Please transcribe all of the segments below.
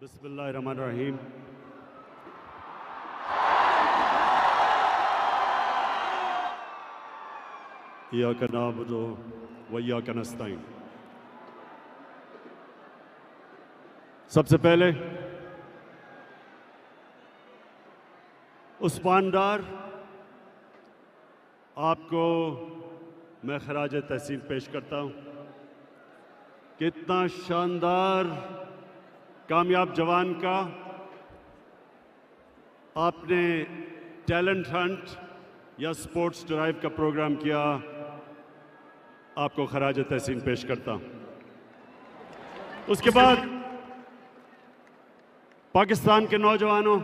बिस्मिल्लाहिर्रहमानिर्रहीम। इय्याका नअबुदु व इय्याका नस्तईन। सबसे पहले उस्मान डार आपको मैं खराज तहसीन पेश करता हूँ। कितना शानदार कामयाब जवान का आपने टैलेंट हंट या स्पोर्ट्स ड्राइव का प्रोग्राम किया। आपको खराज तहसीन पेश करता हूँ। उसके बाद पाकिस्तान के नौजवानों,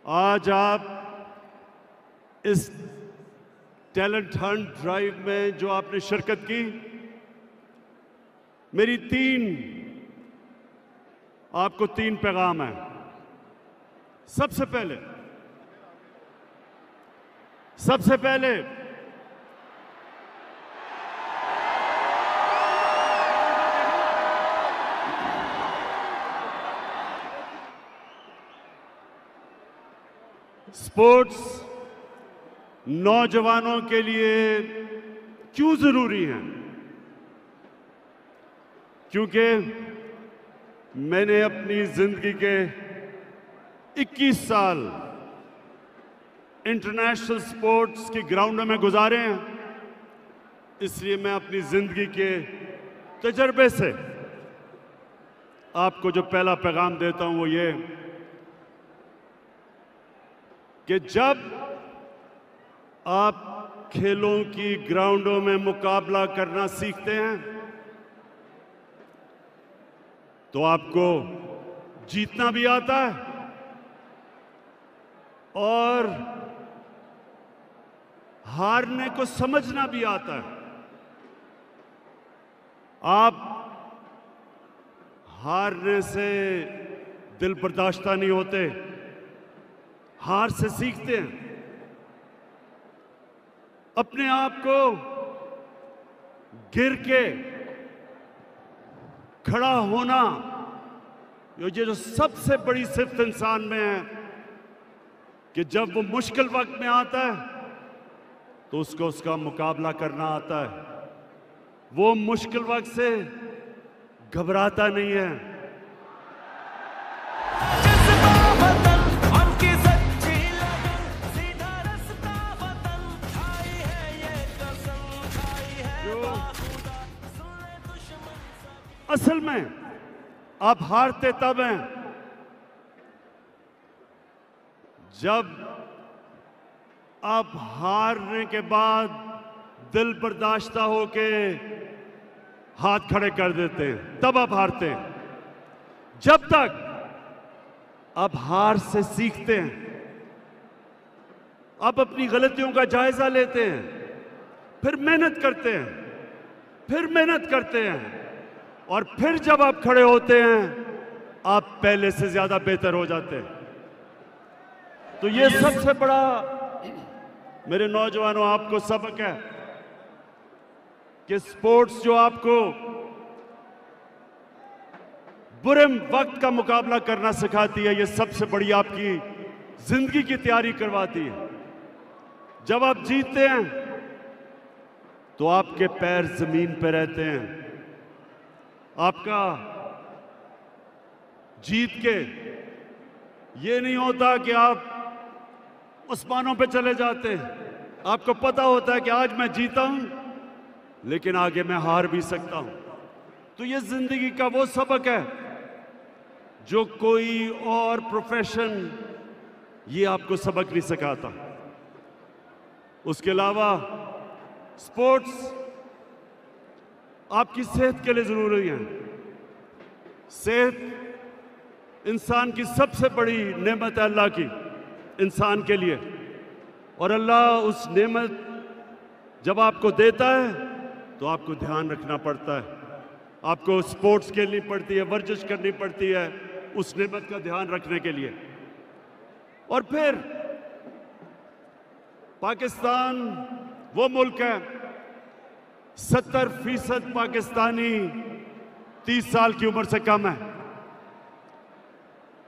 आज आप इस टैलेंट हंट ड्राइव में जो आपने शिरकत की, मेरी आपको तीन पैगाम है। सबसे पहले स्पोर्ट्स नौजवानों के लिए क्यों जरूरी है? क्योंकि मैंने अपनी जिंदगी के 21 साल इंटरनेशनल स्पोर्ट्स के ग्राउंडों में गुजारे हैं। इसलिए मैं अपनी जिंदगी के तजर्बे से आपको जो पहला पैगाम देता हूं वो ये कि जब आप खेलों की ग्राउंडों में मुकाबला करना सीखते हैं तो आपको जीतना भी आता है और हारने को समझना भी आता है। आप हारने से दिल बर्दाश्त नहीं होते, हार से सीखते हैं। अपने आप को गिर के खड़ा होना, ये जो सबसे बड़ी सिफ्त इंसान में है कि जब वो मुश्किल वक्त में आता है तो उसको उसका मुकाबला करना आता है। वो मुश्किल वक्त से घबराता नहीं है। असल में आप हारते तब हैं जब आप हारने के बाद दिल बर्दाश्त होके हाथ खड़े कर देते हैं, तब आप हारते हैं। जब तक आप हार से सीखते हैं, आप अपनी गलतियों का जायजा लेते हैं, फिर मेहनत करते हैं और फिर जब आप खड़े होते हैं आप पहले से ज्यादा बेहतर हो जाते हैं। तो ये सबसे बड़ा मेरे नौजवानों आपको सबक है कि स्पोर्ट्स जो आपको बुरे वक्त का मुकाबला करना सिखाती है, ये सबसे बड़ी आपकी जिंदगी की तैयारी करवाती है। जब आप जीतते हैं तो आपके पैर जमीन पर रहते हैं। आपका जीत के ये नहीं होता कि आप आसमानों पे चले जाते हैं। आपको पता होता है कि आज मैं जीता हूं लेकिन आगे मैं हार भी सकता हूं। तो ये जिंदगी का वो सबक है जो कोई और प्रोफेशन ये आपको सबक नहीं सिखाता। उसके अलावा स्पोर्ट्स आपकी सेहत के लिए जरूरी है। सेहत इंसान की सबसे बड़ी नेमत है अल्लाह की, इंसान के लिए। और अल्लाह उस नेमत जब आपको देता है तो आपको ध्यान रखना पड़ता है। आपको स्पोर्ट्स खेलनी पड़ती है, वर्जिश करनी पड़ती है उस नेमत का ध्यान रखने के लिए। और फिर पाकिस्तान वो मुल्क है 70% पाकिस्तानी 30 साल की उम्र से कम है।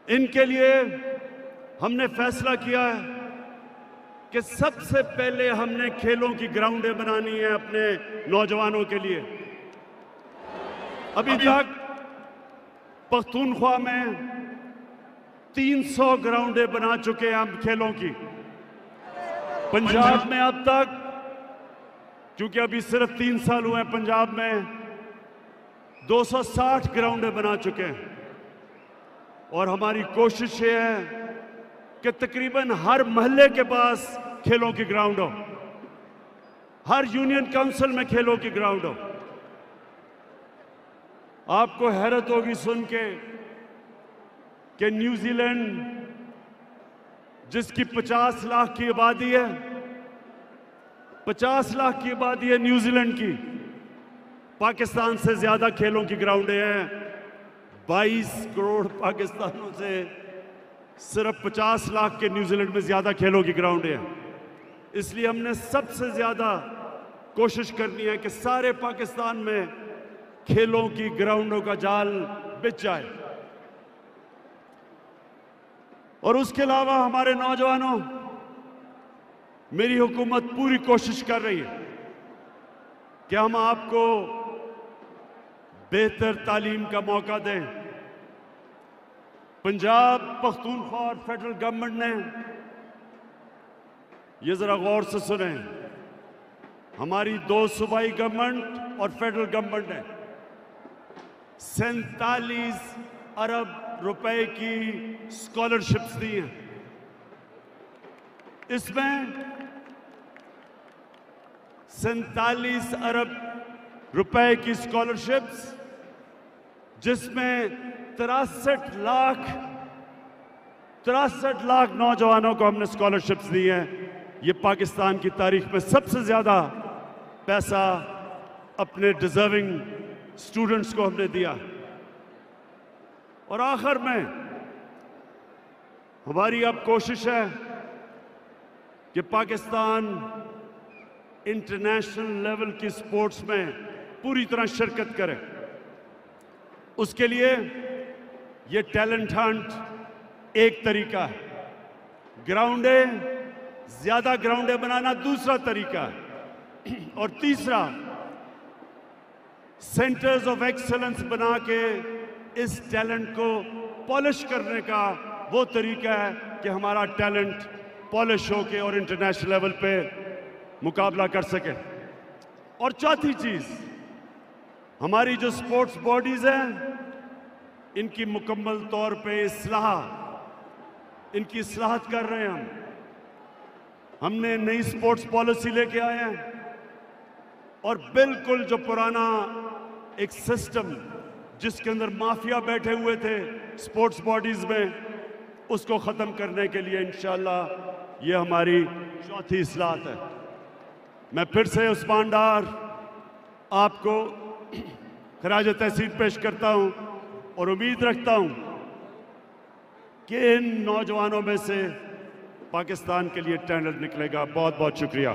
इनके लिए हमने फैसला किया है कि सबसे पहले हमने खेलों की ग्राउंडें बनानी है अपने नौजवानों के लिए। अभी तक पख्तूनख्वा में 300 ग्राउंडें बना चुके हैं हम खेलों की। पंजाब में अब तक, क्योंकि अभी सिर्फ 3 साल हुए हैं, पंजाब में 260 ग्राउंडें बना चुके हैं। और हमारी कोशिश ये है कि तकरीबन हर मोहल्ले के पास खेलों की ग्राउंड हो, हर यूनियन काउंसिल में खेलों की ग्राउंड हो। आपको हैरत होगी सुन के कि न्यूजीलैंड, जिसकी 50 लाख की आबादी है, 50 लाख की आबादी है न्यूजीलैंड की, पाकिस्तान से ज्यादा खेलों की ग्राउंडें हैं। 22 करोड़ पाकिस्तानों से सिर्फ 50 लाख के न्यूजीलैंड में ज्यादा खेलों की ग्राउंडें हैं। इसलिए हमने सबसे ज्यादा कोशिश करनी है कि सारे पाकिस्तान में खेलों की ग्राउंडों का जाल बिछ जाए। और उसके अलावा हमारे नौजवानों, मेरी हुकूमत पूरी कोशिश कर रही है कि हम आपको बेहतर तालीम का मौका दें। पंजाब पख्तूनख्वा और फेडरल गवर्नमेंट ने, ये जरा गौर से सुने, हमारी 2 सूबाई गवर्नमेंट और फेडरल गवर्नमेंट ने 47 अरब रुपए की स्कॉलरशिप्स दी हैं। इसमें 47 अरब रुपए की स्कॉलरशिप्स, जिसमें 63 लाख नौजवानों को हमने स्कॉलरशिप्स दी हैं। ये पाकिस्तान की तारीख में सबसे ज्यादा पैसा अपने डिजर्विंग स्टूडेंट्स को हमने दिया। और आखिर में हमारी अब कोशिश है कि पाकिस्तान इंटरनेशनल लेवल की स्पोर्ट्स में पूरी तरह शिरकत करे। उसके लिए ये टैलेंट हंट एक तरीका है, ग्राउंडें, ज्यादा ग्राउंडें बनाना दूसरा तरीका है, और तीसरा सेंटर्स ऑफ एक्सेलेंस बना के इस टैलेंट को पॉलिश करने का वो तरीका है कि हमारा टैलेंट पॉलिश होके और इंटरनेशनल लेवल पे मुकाबला कर सके। और चौथी चीज, हमारी जो स्पोर्ट्स बॉडीज हैं, इनकी मुकम्मल तौर पे इनकी इस्लाहत कर रहे हैं हमने नई स्पोर्ट्स पॉलिसी लेके आए हैं, और बिल्कुल जो पुराना एक सिस्टम जिसके अंदर माफिया बैठे हुए थे स्पोर्ट्स बॉडीज में, उसको खत्म करने के लिए इंशाअल्लाह ये हमारी चौथी इस्लाहत है। मैं फिर से उस्मान डार आपको खराज तहसीन पेश करता हूं और उम्मीद रखता हूं कि इन नौजवानों में से पाकिस्तान के लिए टैलेंट निकलेगा। बहुत बहुत शुक्रिया।